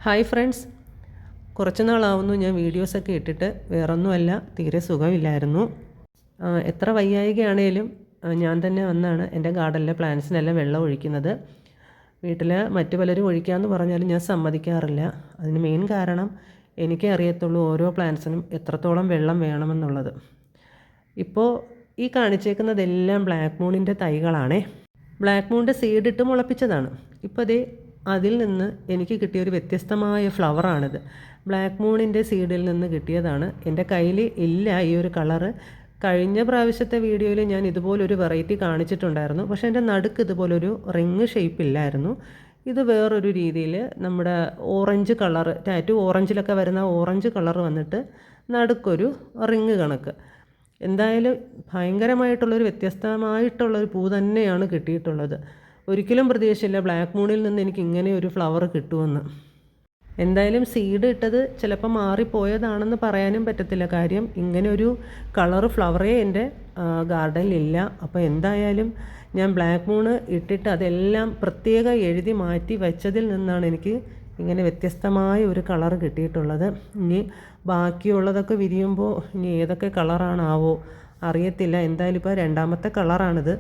Hi friends, കുറച്ച് നാളാവുന്നു ഞാൻ വീഡിയോസൊക്കെ ഇട്ടിട്ട്. വേറൊന്നുമല്ല, തീരെ സുഖമില്ലായിരുന്നു. എത്ര വയ്യായികയാണേലും ഞാൻ തന്നെ വന്നാണ് എൻ്റെ ഗാർഡനിലെ പ്ലാന്റ്സിനെല്ലാം വെള്ളം ഒഴിക്കുന്നത്. വീട്ടിൽ മറ്റു പലരും ഒഴിക്കാമെന്ന് പറഞ്ഞാലും ഞാൻ സമ്മതിക്കാറില്ല. അതിന് മെയിൻ കാരണം എനിക്കേ അറിയത്തുള്ളൂ ഓരോ പ്ലാന്റ്സിനും എത്രത്തോളം വെള്ളം വേണമെന്നുള്ളത്. ഇപ്പോൾ ഈ കാണിച്ചേക്കുന്നതെല്ലാം ബ്ലാക്ക് മൂണിൻ്റെ തൈകളാണേ. ബ്ലാക്ക് മൂണിൻ്റെ സീഡിട്ട് മുളപ്പിച്ചതാണ്. ഇപ്പോൾ അതേ അതിൽ നിന്ന് എനിക്ക് കിട്ടിയൊരു വ്യത്യസ്തമായ ഫ്ലവറാണിത്. ബ്ലാക്ക് മൂണിൻ്റെ സീഡിൽ നിന്ന് കിട്ടിയതാണ്. എൻ്റെ കയ്യിൽ ഇല്ല ഈ ഒരു കളറ്. കഴിഞ്ഞ പ്രാവശ്യത്തെ വീഡിയോയിൽ ഞാൻ ഇതുപോലൊരു വെറൈറ്റി കാണിച്ചിട്ടുണ്ടായിരുന്നു. പക്ഷേ എൻ്റെ നടുക്ക് ഇതുപോലൊരു റിങ് ഷേപ്പില്ലായിരുന്നു. ഇത് വേറൊരു രീതിയിൽ നമ്മുടെ ഓറഞ്ച് കളറ്, ടാറ്റു ഓറഞ്ചിലൊക്കെ വരുന്ന ഓറഞ്ച് കളറ് വന്നിട്ട് നടുക്കൊരു റിങ് കണക്ക്. എന്തായാലും ഭയങ്കരമായിട്ടുള്ളൊരു വ്യത്യസ്തമായിട്ടുള്ളൊരു പൂ തന്നെയാണ് കിട്ടിയിട്ടുള്ളത്. ഒരിക്കലും പ്രതീക്ഷയില്ല ബ്ലാക്ക് മൂണിൽ നിന്ന് എനിക്ക് ഇങ്ങനെ ഒരു ഫ്ലവർ കിട്ടുമെന്ന്. എന്തായാലും സീഡ് ഇട്ടത് ചിലപ്പോൾ മാറിപ്പോയതാണെന്ന് പറയാനും പറ്റത്തില്ല. കാര്യം ഇങ്ങനെ ഒരു കളറ് ഫ്ലവറേ എൻ്റെ ഗാർഡനിലില്ല. അപ്പോൾ എന്തായാലും ഞാൻ ബ്ലാക്ക് മൂണ് ഇട്ടിട്ട് അതെല്ലാം പ്രത്യേകം എഴുതി മാറ്റി വെച്ചതിൽ നിന്നാണ് എനിക്ക് ഇങ്ങനെ വ്യത്യസ്തമായ ഒരു കളറ് കിട്ടിയിട്ടുള്ളത്. ഇനി ബാക്കിയുള്ളതൊക്കെ വിരിയുമ്പോൾ ഇനി ഏതൊക്കെ കളറാണാവോ അറിയത്തില്ല. എന്തായാലും ഇപ്പോൾ രണ്ടാമത്തെ കളറാണിത്.